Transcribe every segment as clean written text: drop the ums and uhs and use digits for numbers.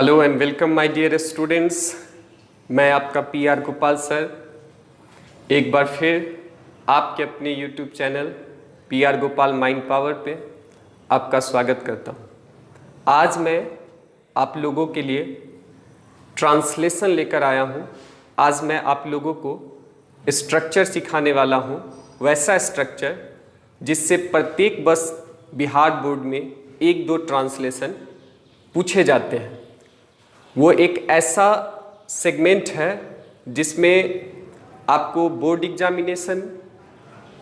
Hello and welcome my dear students. मैं आपका PR Gopal sir एक बार फिर आपके अपने YouTube channel PR Gopal mind power पे आपका स्वागत करता हूँ। आज मैं आप लोगों के लिए ट्रांसलेशन लेकर आया हूँ। आज मैं आप लोगों को स्ट्रक्चर सिखाने वाला हूँ, वैसा स्ट्रक्चर जिससे प्रत्येक वर्ष बिहार बोर्ड में 1-2 ट्रांसलेशन पूछे जाते हैं। वो एक ऐसा सेगमेंट है जिसमें आपको बोर्ड एग्जामिनेशन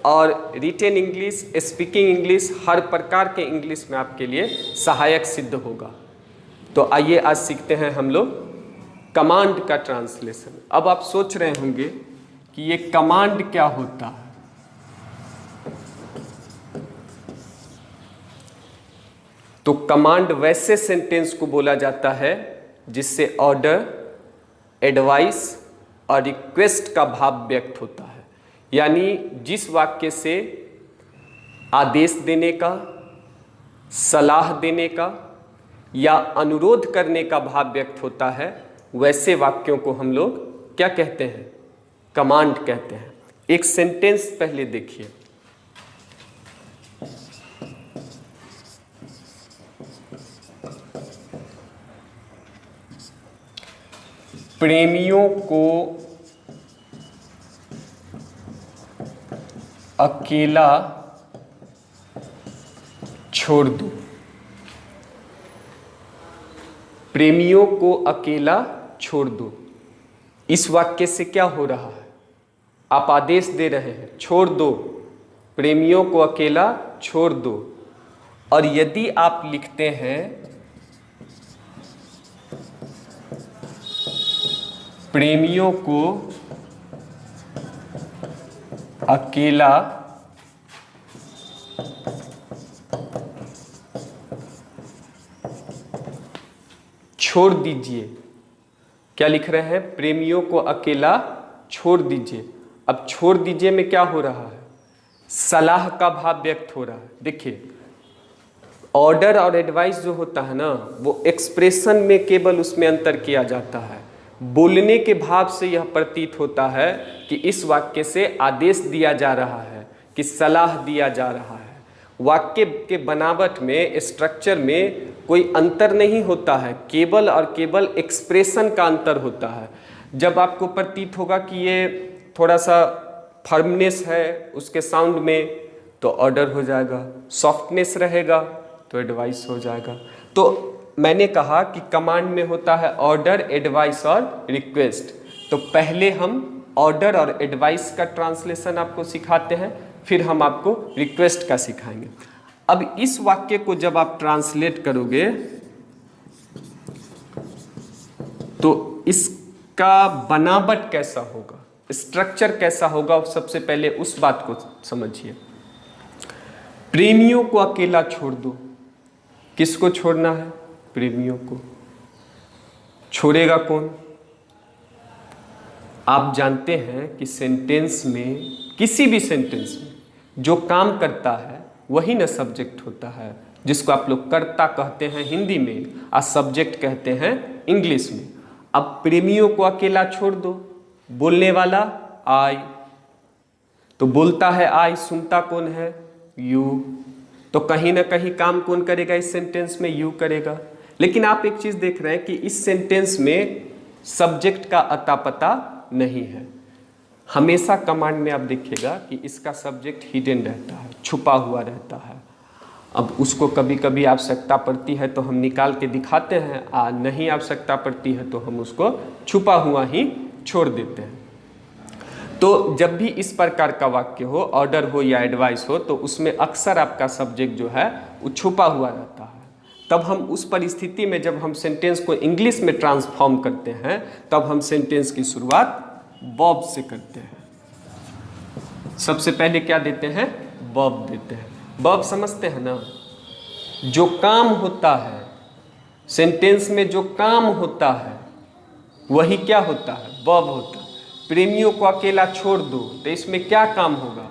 और रिटेन इंग्लिश, स्पीकिंग इंग्लिश, हर प्रकार के इंग्लिश में आपके लिए सहायक सिद्ध होगा। तो आइए आज सीखते हैं हम लोग कमांड का ट्रांसलेशन। अब आप सोच रहे होंगे कि ये कमांड क्या होता है। तो कमांड वैसे सेंटेंस को बोला जाता है जिससे ऑर्डर, एडवाइस और रिक्वेस्ट का भाव व्यक्त होता है। यानी जिस वाक्य से आदेश देने का, सलाह देने का या अनुरोध करने का भाव व्यक्त होता है, वैसे वाक्यों को हम लोग क्या कहते हैं? कमांड कहते हैं। एक सेंटेंस पहले देखिए। प्रेमियों को अकेला छोड़ दो। प्रेमियों को अकेला छोड़ दो। इस वाक्य से क्या हो रहा है? आप आदेश दे रहे हैं, छोड़ दो, प्रेमियों को अकेला छोड़ दो। और यदि आप लिखते हैं प्रेमियों को अकेला छोड़ दीजिए। क्या लिख रहे हैं? प्रेमियों को अकेला छोड़ दीजिए। अब छोड़ दीजिए में क्या हो रहा है? सलाह का भाव व्यक्त हो रहा है। देखिए, ऑर्डर और एडवाइस जो होता है ना, वो एक्सप्रेशन में केवल उसमें अंतर किया जाता है। बोलने के भाव से यह प्रतीत होता है कि इस वाक्य से आदेश दिया जा रहा है, कि सलाह दिया जा रहा है। वाक्य के बनावट में, स्ट्रक्चर में कोई अंतर नहीं होता है, केवल और केवल एक्सप्रेशन का अंतर होता है। जब आपको प्रतीत होगा कि ये थोड़ा सा फर्मनेस है उसके साउंड में, तो ऑर्डर हो जाएगा। सॉफ्टनेस रहेगा तो एडवाइस हो जाएगा। तो मैंने कहा कि कमांड में होता है ऑर्डर, एडवाइस और रिक्वेस्ट। तो पहले हम ऑर्डर और एडवाइस का ट्रांसलेशन आपको सिखाते हैं, फिर हम आपको रिक्वेस्ट का सिखाएंगे। अब इस वाक्य को जब आप ट्रांसलेट करोगे तो इसका बनावट कैसा होगा, स्ट्रक्चर कैसा होगा, सबसे पहले उस बात को समझिए। प्रेमियों को अकेला छोड़ दो। किसको छोड़ना है? प्रेमियों को। छोड़ेगा कौन? आप जानते हैं कि सेंटेंस में, किसी भी सेंटेंस में जो काम करता है वही ना सब्जेक्ट होता है, जिसको आप लोग कर्ता कहते हैं हिंदी में और सब्जेक्ट कहते हैं इंग्लिश में। अब प्रेमियों को अकेला छोड़ दो, बोलने वाला आई, तो बोलता है आई, सुनता कौन है? यू। तो कहीं ना कहीं काम कौन करेगा इस सेंटेंस में? यू करेगा। लेकिन आप एक चीज देख रहे हैं कि इस सेंटेंस में सब्जेक्ट का अता पता नहीं है। हमेशा कमांड में आप देखिएगा कि इसका सब्जेक्ट हिडन रहता है, छुपा हुआ रहता है। अब उसको कभी कभी आवश्यकता पड़ती है तो हम निकाल के दिखाते हैं, नहीं आवश्यकता पड़ती है तो हम उसको छुपा हुआ ही छोड़ देते हैं। तो जब भी इस प्रकार का वाक्य हो, ऑर्डर हो या एडवाइस हो, तो उसमें अक्सर आपका सब्जेक्ट जो है वो छुपा हुआ रहता है। तब हम उस परिस्थिति में जब हम सेंटेंस को इंग्लिश में ट्रांसफॉर्म करते हैं, तब हम सेंटेंस की शुरुआत वर्ब से करते हैं। सबसे पहले क्या देते हैं? वर्ब देते हैं। वर्ब समझते हैं ना? जो काम होता है सेंटेंस में, जो काम होता है वही क्या होता है? वर्ब होता है। प्रेमियों को अकेला छोड़ दो, तो इसमें क्या काम होगा?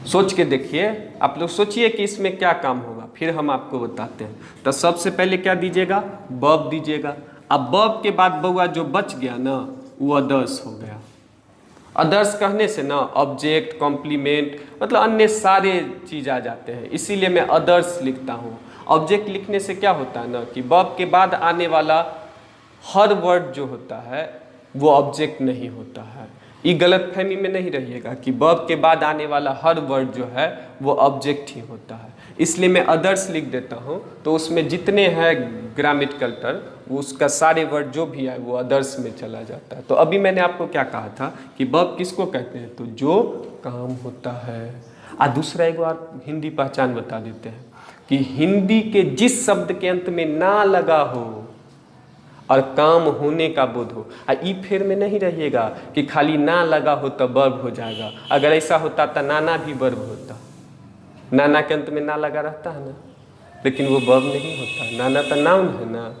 सोच के देखिए, आप लोग सोचिए कि इसमें क्या काम होगा। फिर हम आपको बताते हैं। तो सबसे पहले क्या दीजिएगा, वर्ब दीजिएगा। अब वर्ब के बाद बउआ जो बच गया ना वो अदर्स हो गया। अदर्स कहने से ना ऑब्जेक्ट, कॉम्प्लीमेंट, मतलब अन्य सारे चीज़ आ जाते हैं, इसीलिए मैं अदर्स लिखता हूँ। ऑब्जेक्ट लिखने से क्या होता है ना कि वर्ब के बाद आने वाला हर वर्ड जो होता है वो ऑब्जेक्ट नहीं होता है। ये गलतफहमी में नहीं रहिएगा कि वर्ब के बाद आने वाला हर वर्ड जो है वो ऑब्जेक्ट ही होता है, इसलिए मैं अदर्स लिख देता हूँ। तो उसमें जितने हैं ग्रामेटिकल टर्म उसका सारे वर्ड जो भी है वो अदर्स में चला जाता है। तो अभी मैंने आपको क्या कहा था कि वर्ब किसको कहते हैं, तो जो काम होता है। दूसरा एक बार हिंदी पहचान बता देते हैं कि हिंदी के जिस शब्द के अंत में ना लगा हो और काम होने का बोध हो। ई फेर में नहीं रहिएगा कि खाली ना लगा हो तो वर्ब हो जाएगा। अगर ऐसा होता तो नाना भी वर्ब होता। नाना के अंत में ना लगा रहता है ना, लेकिन वो वर्ब नहीं होता। नाना तो नाउन है ना,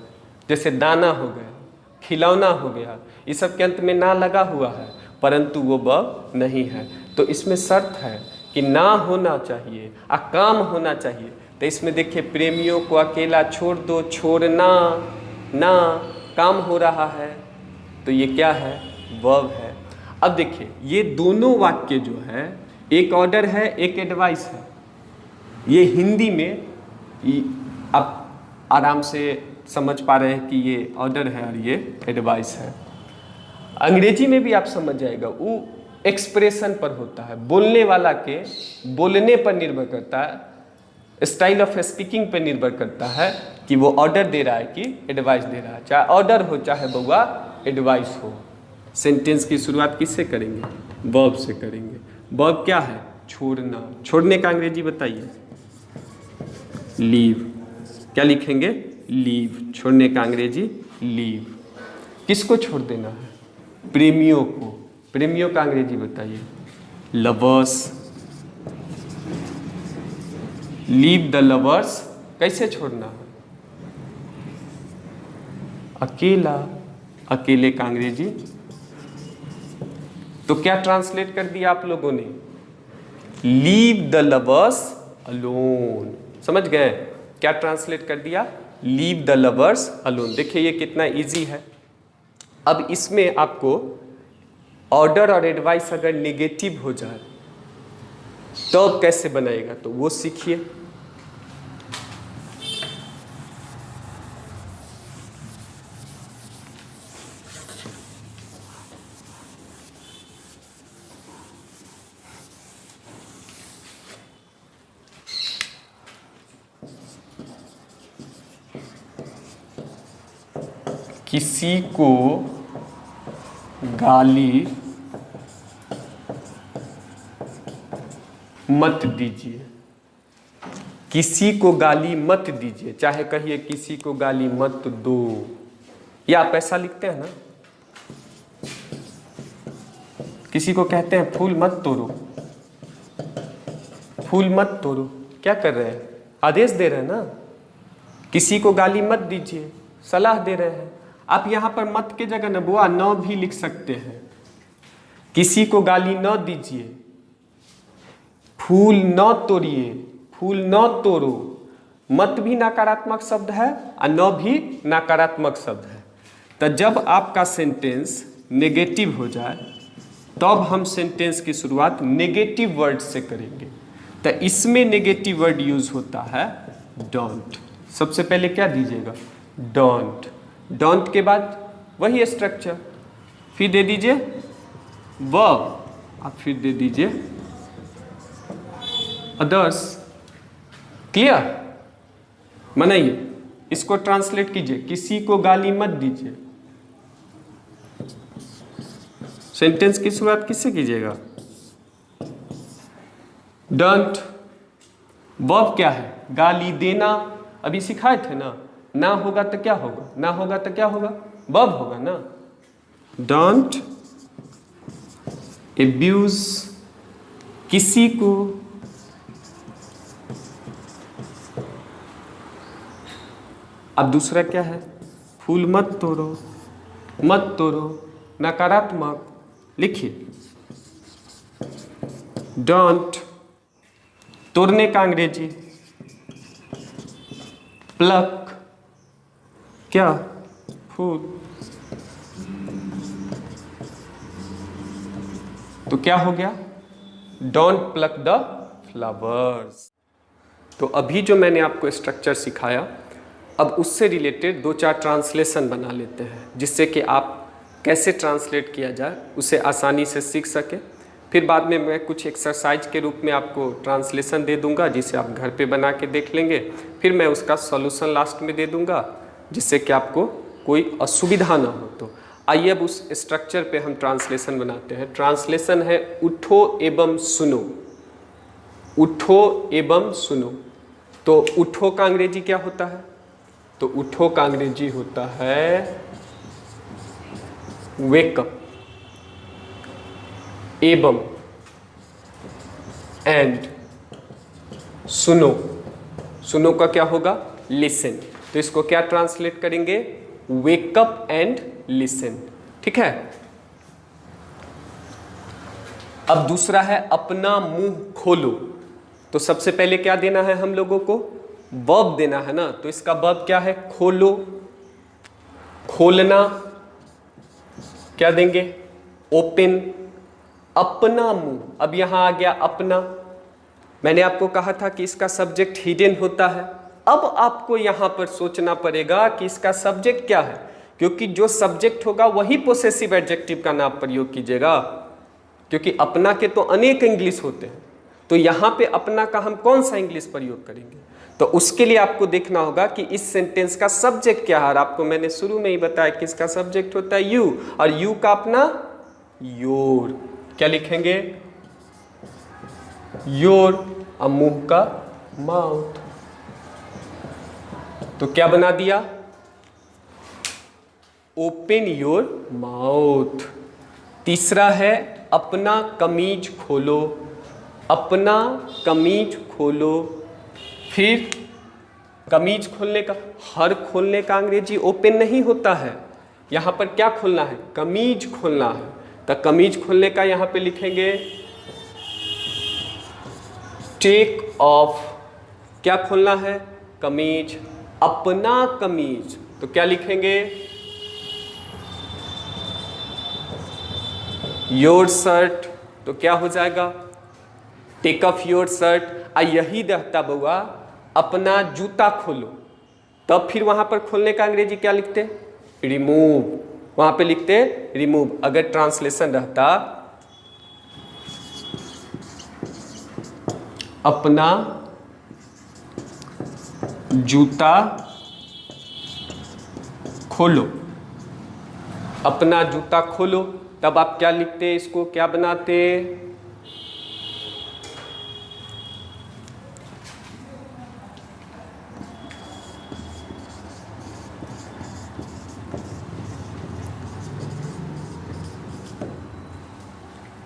जैसे दाना हो गया, खिलौना हो गया, इस सब के अंत में ना लगा हुआ है, परंतु वो वर्ब नहीं है। तो इसमें शर्त है कि ना होना चाहिए और काम होना चाहिए। तो इसमें देखिए, प्रेमियों को अकेला छोड़ दो, छोड़ना ना, काम हो रहा है, तो ये क्या है, वर्ब है। अब देखिए ये दोनों वाक्य जो है, एक ऑर्डर है एक एडवाइस है। ये हिंदी में आप आराम से समझ पा रहे हैं कि ये ऑर्डर है और ये एडवाइस है। अंग्रेजी में भी आप समझ जाएगा, वो एक्सप्रेशन पर होता है, बोलने वाला के बोलने पर निर्भर करता है, स्टाइल ऑफ स्पीकिंग पर निर्भर करता है कि वो ऑर्डर दे रहा है कि एडवाइस दे रहा है। चाहे ऑर्डर हो चाहे बउआ एडवाइस हो। सेंटेंस की शुरुआत किससे करेंगे, वर्ब से करेंगे। वर्ब क्या है, छोड़ना। छोड़ने का अंग्रेजी बताइए, लीव। क्या लिखेंगे, लीव। छोड़ने का अंग्रेजी लीव। किसको छोड़ देना है, प्रेमियों को। प्रेमियों का अंग्रेजी बताइए, लवर्स। Leave the lovers. कैसे छोड़ना है, अकेला। अकेले का अंग्रेजी, तो क्या ट्रांसलेट कर दिया आप लोगों ने, लीव द लवर्स अलोन। समझ गए, क्या ट्रांसलेट कर दिया, लीव द लवर्स अलोन। देखिए ये कितना इजी है। अब इसमें आपको ऑर्डर और एडवाइस अगर नेगेटिव हो जाए तो कैसे बनाएगा, तो वो सीखिए। किसी को गाली मत दीजिए। किसी को गाली मत दीजिए, चाहे कहिए किसी को गाली मत दो, या आप ऐसा लिखते हैं ना, किसी को कहते हैं फूल मत तोड़ो, फूल मत तोड़ो, क्या कर रहे हैं, आदेश दे रहे हैं ना। किसी को गाली मत दीजिए, सलाह दे रहे हैं। आप यहाँ पर मत के जगह न बुआ न भी लिख सकते हैं। किसी को गाली न दीजिए, फूल न तोड़िए, फूल न तोड़ो। मत भी नकारात्मक शब्द है और न भी नकारात्मक शब्द है। तो जब आपका सेंटेंस नेगेटिव हो जाए तब हम सेंटेंस की शुरुआत नेगेटिव वर्ड से करेंगे। तो इसमें नेगेटिव वर्ड यूज होता है डोंट। सबसे पहले क्या दीजिएगा, डोंट। डोंट के बाद वही स्ट्रक्चर, फिर दे दीजिए वर्ब, आप फिर दे दीजिए अदर्स। क्लियर, मनाइए, इसको ट्रांसलेट कीजिए, किसी को गाली मत दीजिए। सेंटेंस की शुरुआत किससे कीजिएगा, डोंट। वर्ब क्या है, गाली देना। अभी सिखाए थे ना होगा तो क्या होगा, ना होगा तो क्या होगा, वर्ब होगा ना। डोंट एब्यूज, किसी को अब दूसरा क्या है, फूल मत तोड़ो, मत तोड़ो, नकारात्मक लिखिए डोंट। तोड़ने का अंग्रेजी प्लक क्या फूल, तो क्या हो गया, डोंट प्लक द फ्लावर्स। तो अभी जो मैंने आपको स्ट्रक्चर सिखाया, अब उससे रिलेटेड 2-4 ट्रांसलेशन बना लेते हैं, जिससे कि आप कैसे ट्रांसलेट किया जाए उसे आसानी से सीख सके। फिर बाद में मैं कुछ एक्सरसाइज के रूप में आपको ट्रांसलेशन दे दूंगा, जिसे आप घर पे बना के देख लेंगे। फिर मैं उसका सॉल्यूशन लास्ट में दे दूंगा, जिससे कि आपको कोई असुविधा ना हो। तो आइए अब उस स्ट्रक्चर पे हम ट्रांसलेशन बनाते हैं। ट्रांसलेशन है उठो एवं सुनो, उठो एवं सुनो। तो उठो का अंग्रेजी क्या होता है, तो उठो का अंग्रेजी होता है वेकअप, एवं एंड सुनो, सुनो का क्या होगा, लिसन। तो इसको क्या ट्रांसलेट करेंगे, वेकअप एंड लिसन। ठीक है। अब दूसरा है अपना मुंह खोलो। तो सबसे पहले क्या देना है हम लोगों को, वर्ब देना है ना। तो इसका वर्ब क्या है, खोलो, खोलना। क्या देंगे, ओपन। अपना मुंह, अब यहां आ गया अपना। मैंने आपको कहा था कि इसका सब्जेक्ट हिडन होता है। अब आपको यहां पर सोचना पड़ेगा कि इसका सब्जेक्ट क्या है, क्योंकि जो सब्जेक्ट होगा वही पोसेसिव एडजेक्टिव का नाम प्रयोग कीजिएगा, क्योंकि अपना के तो अनेक इंग्लिश होते हैं। तो यहां पे अपना का हम कौन सा इंग्लिश प्रयोग करेंगे, तो उसके लिए आपको देखना होगा कि इस सेंटेंस का सब्जेक्ट क्या है। और आपको मैंने शुरू में ही बताया कि इसका सब्जेक्ट होता है यू, और यू का अपना योर। क्या लिखेंगे, योर, और मुंह का माउथ। तो क्या बना दिया, ओपन योर माउथ। तीसरा है अपना कमीज खोलो, अपना कमीज खोलो। फिर कमीज खोलने का, हर खोलने का अंग्रेजी ओपन नहीं होता है। यहां पर क्या खोलना है, कमीज खोलना है। तो कमीज खोलने का यहां पे लिखेंगे टेक ऑफ। क्या खोलना है, कमीज, अपना कमीज। तो क्या लिखेंगे, योर शर्ट। तो क्या हो जाएगा, टेक ऑफ योर शर्ट। यही रहता बउआ, अपना जूता खोलो। तब फिर वहां पर खोलने का अंग्रेजी क्या लिखते, रिमूव। वहां पे लिखते रिमूव। अगर ट्रांसलेशन रहता अपना जूता खोलो, अपना जूता खोलो, तब आप क्या लिखते, इसको क्या बनाते,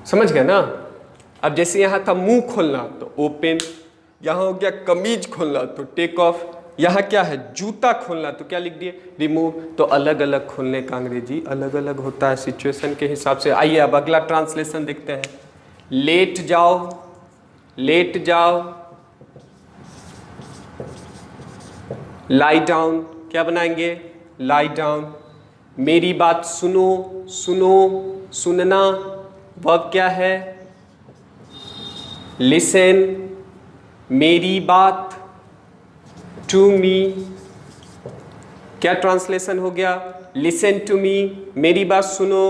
समझ गया ना। अब जैसे यहां था मुंह खोलना तो ओपन, यहां हो गया कमीज खोलना तो टेक ऑफ, यहां क्या है जूता खोलना तो क्या लिख दिए, रिमूव। तो अलग अलग खोलने का अंग्रेजी अलग अलग होता है सिचुएशन के हिसाब से। आइए अब अगला ट्रांसलेशन देखते हैं। लेट जाओ, लेट जाओ। लाई डाउन, क्या बनाएंगे, लाई डाउन। मेरी बात सुनो, सुनो, सुनना। वर्ब क्या है, लिसन। मेरी बात, टू मी। क्या ट्रांसलेशन हो गया, लिसन टू मी, मेरी बात सुनो।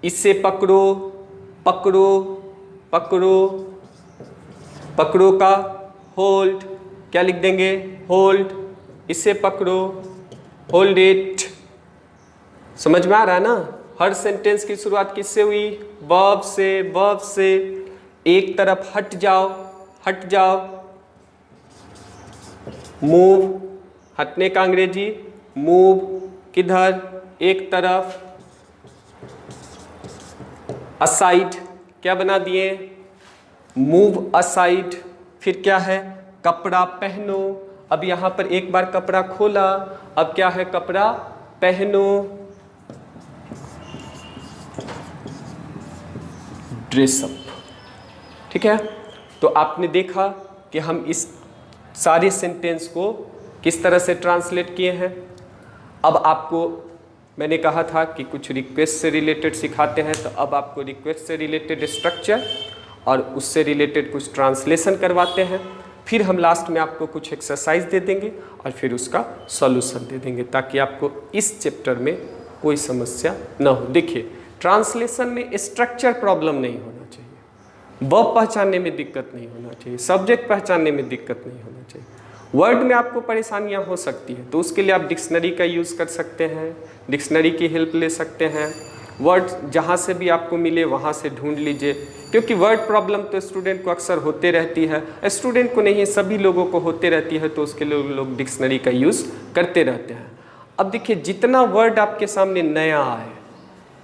इसे पकड़ो, पकड़ो, पकड़ो। पकड़ो का होल्ड, क्या लिख देंगे, होल्ड। इसे पकड़ो, होल्ड इट। समझ में आ रहा है ना। हर सेंटेंस की शुरुआत किससे हुई, वर्ब से, वर्ब से। एक तरफ हट जाओ, हट जाओ। मूव, हटने का अंग्रेजी मूव। किधर, एक तरफ। असाइड, क्या बना दिए, मूव असाइड। फिर क्या है, कपड़ा पहनो। अब यहां पर एक बार कपड़ा खोला, अब क्या है, कपड़ा पहनो। ड्रेसअप। ठीक है। तो आपने देखा कि हम इस सारे सेंटेंस को किस तरह से ट्रांसलेट किए हैं। अब आपको मैंने कहा था कि कुछ रिक्वेस्ट से रिलेटेड सिखाते हैं, तो अब आपको रिक्वेस्ट से रिलेटेड स्ट्रक्चर और उससे रिलेटेड कुछ ट्रांसलेशन करवाते हैं। फिर हम लास्ट में आपको कुछ एक्सरसाइज दे देंगे और फिर उसका सॉल्यूशन दे देंगे, ताकि आपको इस चैप्टर में कोई समस्या न हो। देखिए, ट्रांसलेशन में स्ट्रक्चर प्रॉब्लम नहीं होना चाहिए, वर्ब पहचानने में दिक्कत नहीं होना चाहिए, सब्जेक्ट पहचानने में दिक्कत नहीं होना चाहिए। वर्ड में आपको परेशानियां हो सकती है, तो उसके लिए आप डिक्शनरी का यूज़ कर सकते हैं, डिक्शनरी की हेल्प ले सकते हैं। वर्ड जहाँ से भी आपको मिले वहाँ से ढूंढ लीजिए, क्योंकि वर्ड प्रॉब्लम तो स्टूडेंट को अक्सर होते रहती है, स्टूडेंट को नहीं सभी लोगों को होते रहती है, तो उसके लिए लोग डिक्शनरी का यूज़ करते रहते हैं। अब देखिए, जितना वर्ड आपके सामने नया आए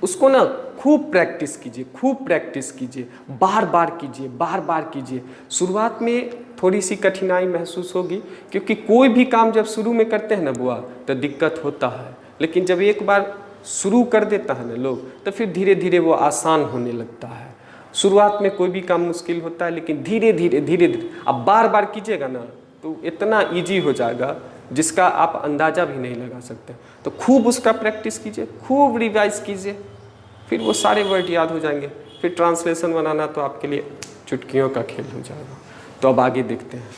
उसको ना खूब प्रैक्टिस कीजिए, खूब प्रैक्टिस कीजिए, बार बार कीजिए, बार बार कीजिए। शुरुआत में थोड़ी सी कठिनाई महसूस होगी, क्योंकि कोई भी काम जब शुरू में करते हैं ना बुआ, तो दिक्कत होता है, लेकिन जब एक बार शुरू कर देता है ना लोग, तो फिर धीरे धीरे वो आसान होने लगता है। शुरुआत में कोई भी काम मुश्किल होता है, लेकिन धीरे धीरे धीरे धीरे आप बार बार कीजिएगा ना, तो इतना ईजी हो जाएगा जिसका आप अंदाज़ा भी नहीं लगा सकते। तो खूब उसका प्रैक्टिस कीजिए, खूब रिवाइज कीजिए, फिर वो सारे वर्ड याद हो जाएंगे। फिर ट्रांसलेशन बनाना तो आपके लिए चुटकियों का खेल हो जाएगा। तो अब आगे देखते हैं।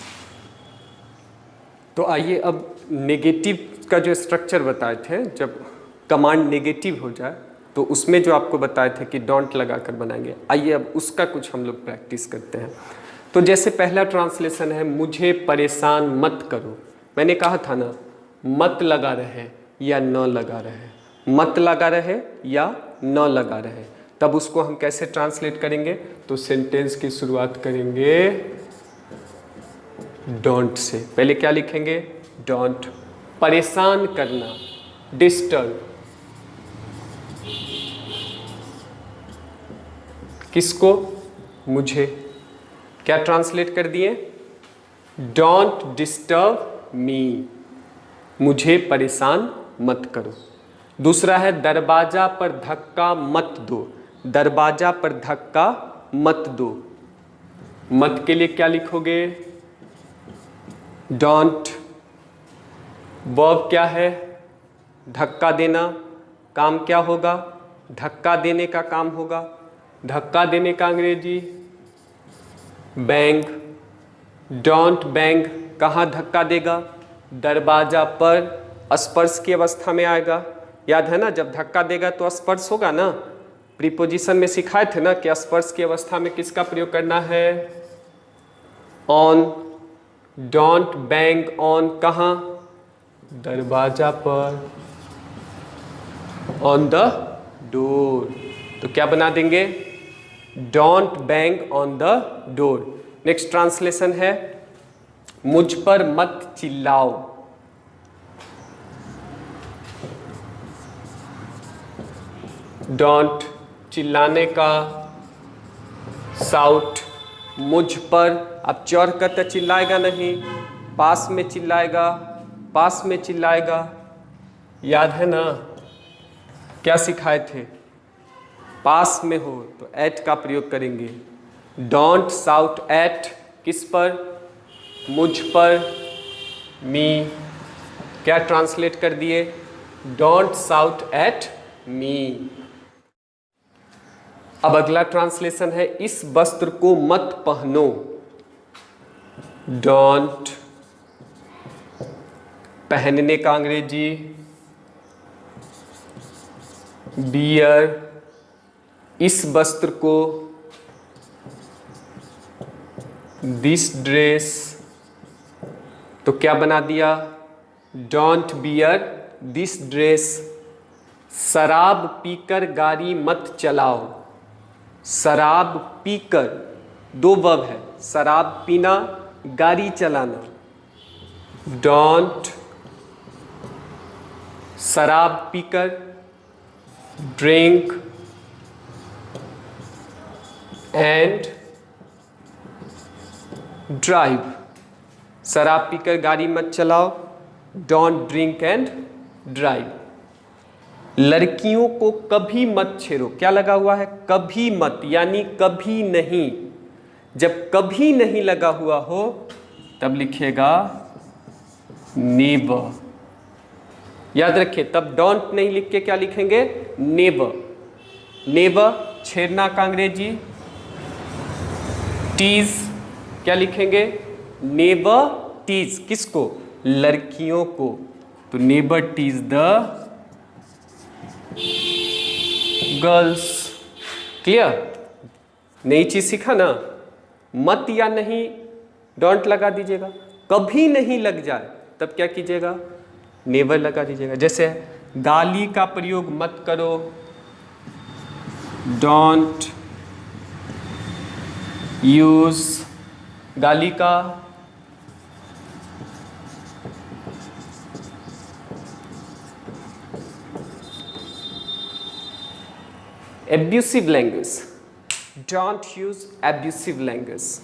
तो आइए, अब नेगेटिव का जो स्ट्रक्चर बताए थे, जब कमांड नेगेटिव हो जाए तो उसमें जो आपको बताए थे कि डोंट लगा कर बनाएंगे, आइए अब उसका कुछ हम लोग प्रैक्टिस करते हैं। तो जैसे पहला ट्रांसलेशन है, मुझे परेशान मत करो। मैंने कहा था ना, मत लगा रहे या न लगा रहे, मत लगा रहे या न लगा रहे, तब उसको हम कैसे ट्रांसलेट करेंगे। तो सेंटेंस की शुरुआत करेंगे डोंट से। पहले क्या लिखेंगे, डोंट। परेशान करना, डिस्टर्ब। किसको, मुझे। क्या ट्रांसलेट कर दिए, डोंट डिस्टर्ब मी, मुझे परेशान मत करो। दूसरा है, दरवाजा पर धक्का मत दो। दरवाजा पर धक्का मत दो। मत के लिए क्या लिखोगे, डोंट। वर्ब क्या है, धक्का देना। काम क्या होगा, धक्का देने का काम होगा। धक्का देने का अंग्रेजी बैंग। डोंट बैंग, कहाँ धक्का देगा, दरवाजा पर। स्पर्श की अवस्था में आएगा, याद है ना, जब धक्का देगा तो स्पर्श होगा ना। प्रीपोजिशन में सिखाए थे ना कि स्पर्श की अवस्था में किसका प्रयोग करना है, ऑन। डोंट बैंग ऑन, कहाँ, दरवाजा पर, ऑन द डोर। तो क्या बना देंगे, don't bang on the door. Next translation है, मुझ पर मत चिल्लाओ। डोंट, चिल्लाने का, साउट। मुझ पर, अब चढ़ कर तो चिल्लाएगा नहीं, पास में चिल्लाएगा, पास में चिल्लाएगा। याद है ना, क्या सिखाए थे, पास में हो तो एट का प्रयोग करेंगे। डोंट साउट एट, किस पर, मुझ पर, मी। क्या ट्रांसलेट कर दिए, डोंट साउट एट मी। अब अगला ट्रांसलेशन है, इस वस्त्र को मत पहनो। डोंट। पहनने का अंग्रेजी बियर। इस वस्त्र को, दिस ड्रेस। तो क्या बना दिया, डोंट बियर दिस ड्रेस। शराब पीकर गाड़ी मत चलाओ। शराब पीकर, दो वर्ब है, शराब पीना, गाड़ी चलाना। डोंट शराब पीकर, ड्रिंक एंड ड्राइव। शराब पीकर गाड़ी मत चलाओ, डोंट ड्रिंक एंड ड्राइव। लड़कियों को कभी मत छेड़ो। क्या लगा हुआ है, कभी मत, यानी कभी नहीं। जब कभी नहीं लगा हुआ हो तब लिखिएगा नेवर। याद रखिए, तब डोंट नहीं लिख के क्या लिखेंगे, नेवर। नेवर छेड़ना का अंग्रेजी, टीज क्या लिखेंगे, नेवर टीज। किसको, लड़कियों को। तो never tease the girls. Clear, नई चीज सीखा ना। मत या नहीं डोंट लगा दीजिएगा, कभी नहीं लग जाए तब क्या कीजिएगा, नेवर लगा दीजिएगा। जैसे गाली का प्रयोग मत करो, डोंट यूज गाली का। Abusive language, don't use abusive language,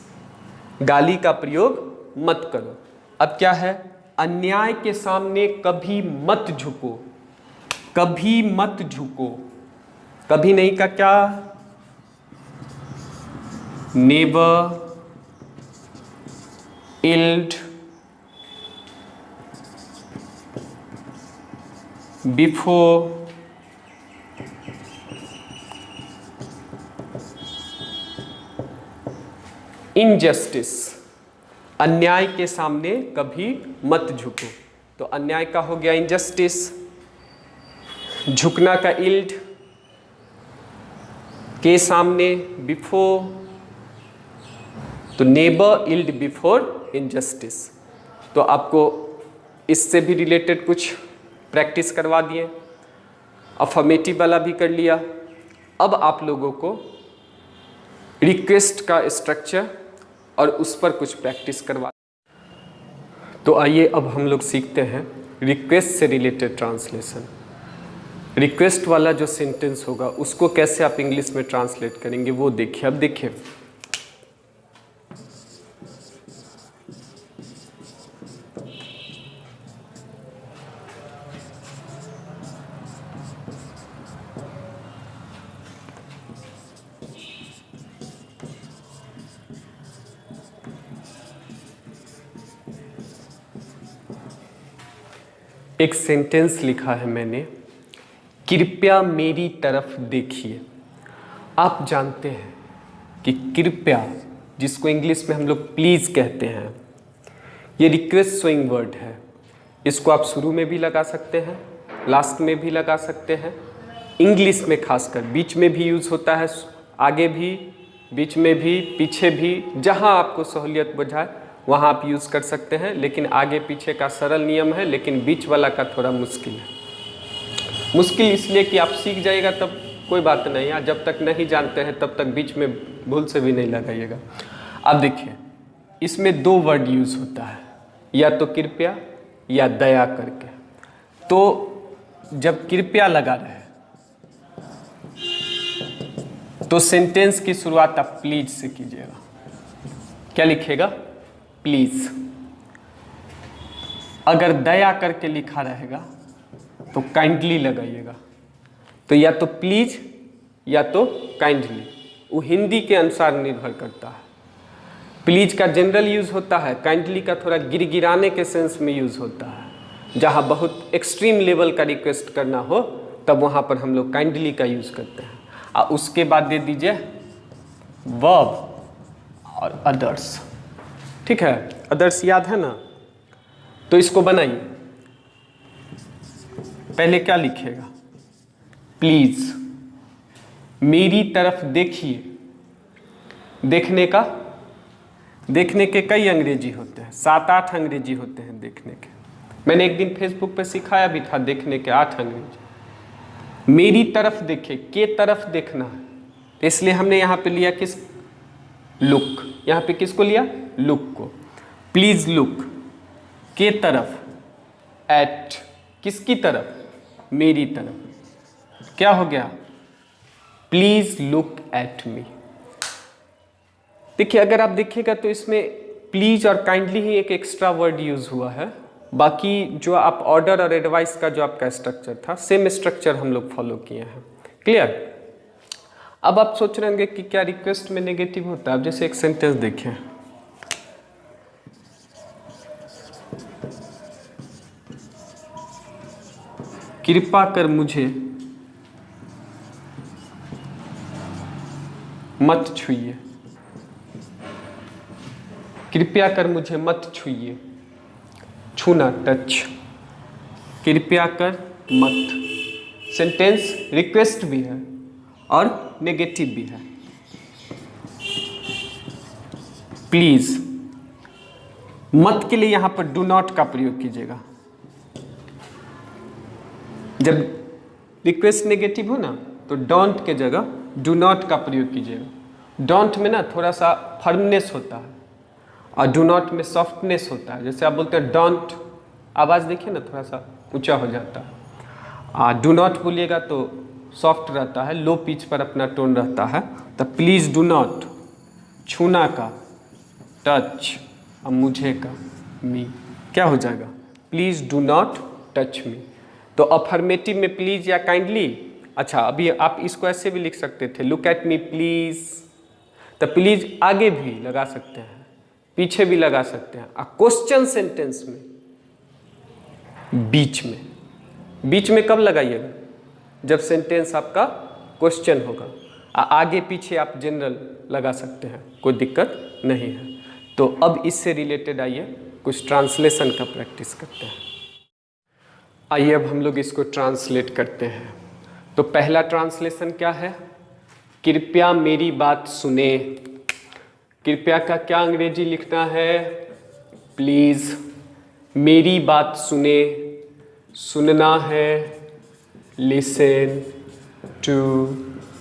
गाली का प्रयोग मत करो। अब क्या है, अन्याय के सामने कभी मत झुको, कभी मत झुको। कभी नहीं का क्या, नेवर इल्ड बिफोर इनजस्टिस। अन्याय के सामने कभी मत झुको। तो अन्याय का हो गया इनजस्टिस, झुकना का इल्ड, के सामने बिफोर, तो नेवर इल्ड बिफोर इनजस्टिस। तो आपको इससे भी रिलेटेड कुछ प्रैक्टिस करवा दिए, अफर्मेटिव वाला भी कर लिया। अब आप लोगों को रिक्वेस्ट का स्ट्रक्चर और उस पर कुछ प्रैक्टिस करवा। तो आइए अब हम लोग सीखते हैं रिक्वेस्ट से रिलेटेड ट्रांसलेशन। रिक्वेस्ट वाला जो सेंटेंस होगा उसको कैसे आप इंग्लिश में ट्रांसलेट करेंगे वो देखिए। अब देखिए, एक सेंटेंस लिखा है मैंने, कृपया मेरी तरफ देखिए। आप जानते हैं कि कृपया, जिसको इंग्लिश में हम लोग प्लीज़ कहते हैं, ये रिक्वेस्ट शोइंग वर्ड है। इसको आप शुरू में भी लगा सकते हैं, लास्ट में भी लगा सकते हैं। इंग्लिश में खासकर बीच में भी यूज़ होता है, आगे भी, बीच में भी, पीछे भी, जहाँ आपको सहूलियत बुझाए वहाँ आप यूज़ कर सकते हैं। लेकिन आगे पीछे का सरल नियम है, लेकिन बीच वाला का थोड़ा मुश्किल है। मुश्किल इसलिए कि आप सीख जाइएगा तब कोई बात नहीं है, जब तक नहीं जानते हैं तब तक बीच में भूल से भी नहीं लगाइएगा। अब देखिए, इसमें दो वर्ड यूज़ होता है, या तो कृपया या दया करके। तो जब कृपया लगा रहे तो सेंटेंस की शुरुआत आप प्लीज से कीजिएगा। क्या लिखेगा, प्लीज। अगर दया करके लिखा रहेगा तो काइंडली लगाइएगा। तो या तो प्लीज या तो काइंडली, वो हिंदी के अनुसार निर्भर करता है। प्लीज का जनरल यूज होता है, काइंडली का थोड़ा गिरगिराने के सेंस में यूज होता है। जहाँ बहुत एक्सट्रीम लेवल का रिक्वेस्ट करना हो तब वहाँ पर हम लोग काइंडली का यूज करते हैं। और उसके बाद दे दीजिए वर्ब और अदर्स। ठीक है, अदर्स याद है ना? तो इसको बनाइए। पहले क्या लिखेगा, प्लीज मेरी तरफ देखिए। देखने का, देखने के कई अंग्रेजी होते हैं, 7-8 अंग्रेजी होते हैं देखने के। मैंने एक दिन फेसबुक पे सिखाया भी था देखने के 8 अंग्रेजी। मेरी तरफ देखे, के तरफ देखना है, तो इसलिए हमने यहाँ पे लिया किस, लुक। यहाँ पे किसको लिया, लुक को। प्लीज लुक, के तरफ, एट, किसकी तरफ, मेरी तरफ। क्या हो गया, प्लीज लुक एट मी। देखिए, अगर आप देखिएगा तो इसमें प्लीज और काइंडली ही एक एक्स्ट्रा वर्ड यूज हुआ है। बाकी जो आप ऑर्डर और एडवाइस का जो आपका स्ट्रक्चर था, सेम स्ट्रक्चर हम लोग फॉलो किए हैं। क्लियर? अब आप सोच रहे होंगे कि क्या रिक्वेस्ट में नेगेटिव होता है। अब जैसे एक सेंटेंस देखें, कृपा कर मुझे मत छूइए। कृपया कर मुझे मत छूइए, छूना, टच। कृपया कर मत, सेंटेंस रिक्वेस्ट भी है और नेगेटिव भी है। प्लीज, मत के लिए यहां पर डू नॉट का प्रयोग कीजिएगा। जब रिक्वेस्ट नेगेटिव हो ना तो डोंट के जगह डू नॉट का प्रयोग कीजिएगा। डोंट में ना थोड़ा सा फर्मनेस होता है और डू नॉट में सॉफ्टनेस होता है। जैसे आप बोलते हैं डोंट, आवाज़ देखिए ना थोड़ा सा ऊंचा हो जाता है। डू नॉट बोलिएगा तो सॉफ्ट रहता है, लो पिच पर अपना टोन रहता है। तो प्लीज़ डू नॉट, छूना का टच, अब मुझे का मी, क्या हो जाएगा? Please do not touch me. तो अफर्मेटिव में प्लीज़ या काइंडली, अच्छा अभी आप इसको ऐसे भी लिख सकते थे, लुक एट मी प्लीज़। तो प्लीज़ आगे भी लगा सकते हैं, पीछे भी लगा सकते हैं। क्वेश्चन सेंटेंस में बीच में, बीच में कब लगाइएगा? जब सेंटेंस आपका क्वेश्चन होगा। आगे पीछे आप जनरल लगा सकते हैं, कोई दिक्कत नहीं है। तो अब इससे रिलेटेड आइए कुछ ट्रांसलेशन का प्रैक्टिस करते हैं। आइए अब हम लोग इसको ट्रांसलेट करते हैं। तो पहला ट्रांसलेशन क्या है? कृपया मेरी बात सुने। कृपया का क्या अंग्रेजी लिखना है? प्लीज़। मेरी बात सुने, सुनना है, लिसन टू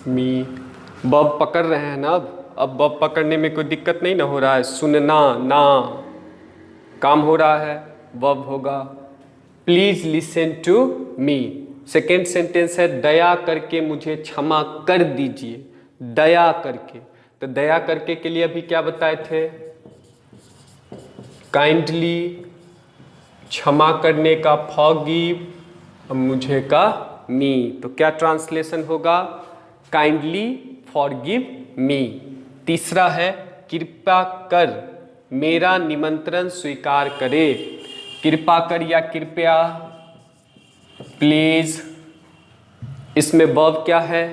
मी। बब पकड़ रहे हैं ना? अब बब पकड़ने में कोई दिक्कत नहीं ना हो रहा है। सुनना ना काम हो रहा है, बब होगा। Please listen to me. Second sentence है दया करके मुझे क्षमा कर दीजिए। दया करके, तो दया करके के लिए अभी क्या बताए थे? काइंडली, क्षमा करने का फॉरगिव, अब मुझे का मी। तो क्या ट्रांसलेशन होगा? Kindly forgive me. तीसरा है कृपा कर मेरा निमंत्रण स्वीकार करे। कृपा कर या कृपया, प्लीज, इसमें वर्ब क्या है?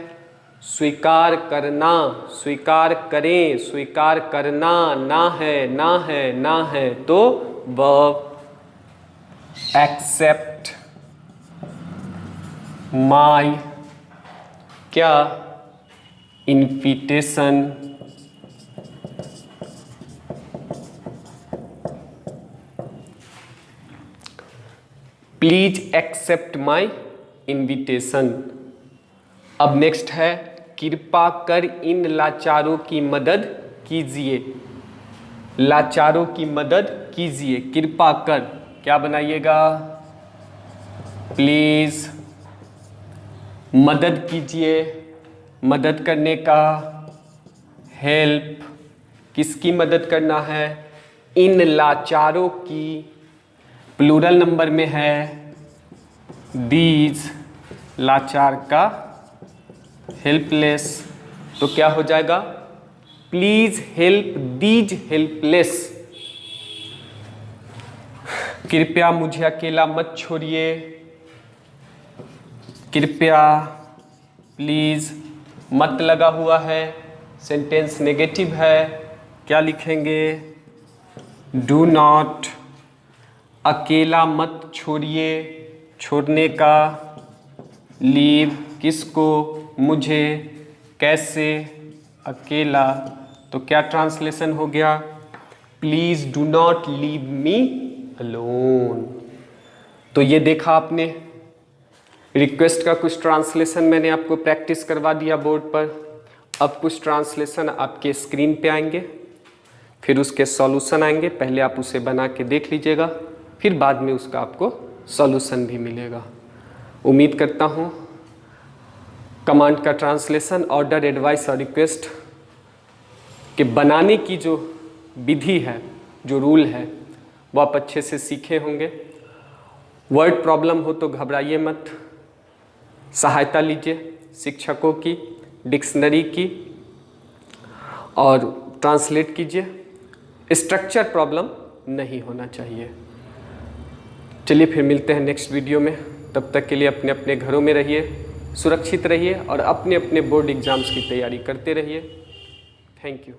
स्वीकार करना, स्वीकार करें, स्वीकार करना, ना है, ना है, ना है, तो वर्ब एक्सेप्ट माई क्या? Invitation. Please accept my invitation. अब नेक्स्ट है कृपा कर इन लाचारों की मदद कीजिए। लाचारों की मदद कीजिए, कृपा कर क्या बनाइएगा? प्लीज, मदद कीजिए, मदद करने का, हेल्प, किसकी मदद करना है? इन लाचारों की, प्लूरल नंबर में है, दीज, लाचार का हेल्पलेस, तो क्या हो जाएगा? Please help these helpless. कृपया मुझे अकेला मत छोड़िए। कृपया, प्लीज, मत लगा हुआ है, सेंटेंस नेगेटिव है, क्या लिखेंगे? Do not. अकेला मत छोड़िए, छोड़ने का, लीव, किसको? मुझे, कैसे? अकेला, तो क्या ट्रांसलेशन हो गया? Please do not leave me alone. तो ये देखा आपने, रिक्वेस्ट का कुछ ट्रांसलेशन मैंने आपको प्रैक्टिस करवा दिया बोर्ड पर। अब कुछ ट्रांसलेशन आपके स्क्रीन पे आएंगे, फिर उसके सॉल्यूशन आएंगे। पहले आप उसे बना के देख लीजिएगा, फिर बाद में उसका आपको सॉल्यूशन भी मिलेगा। उम्मीद करता हूँ कमांड का ट्रांसलेशन, ऑर्डर, एडवाइस और रिक्वेस्ट के बनाने की जो विधि है, जो रूल है, वो आप अच्छे से सीखे होंगे। वर्ड प्रॉब्लम हो तो घबराइए मत, सहायता लीजिए शिक्षकों की, डिक्शनरी की, और ट्रांसलेट कीजिए। स्ट्रक्चर प्रॉब्लम नहीं होना चाहिए। चलिए फिर मिलते हैं नेक्स्ट वीडियो में। तब तक के लिए अपने अपने घरों में रहिए, सुरक्षित रहिए और अपने अपने बोर्ड एग्ज़ाम्स की तैयारी करते रहिए। Thank you.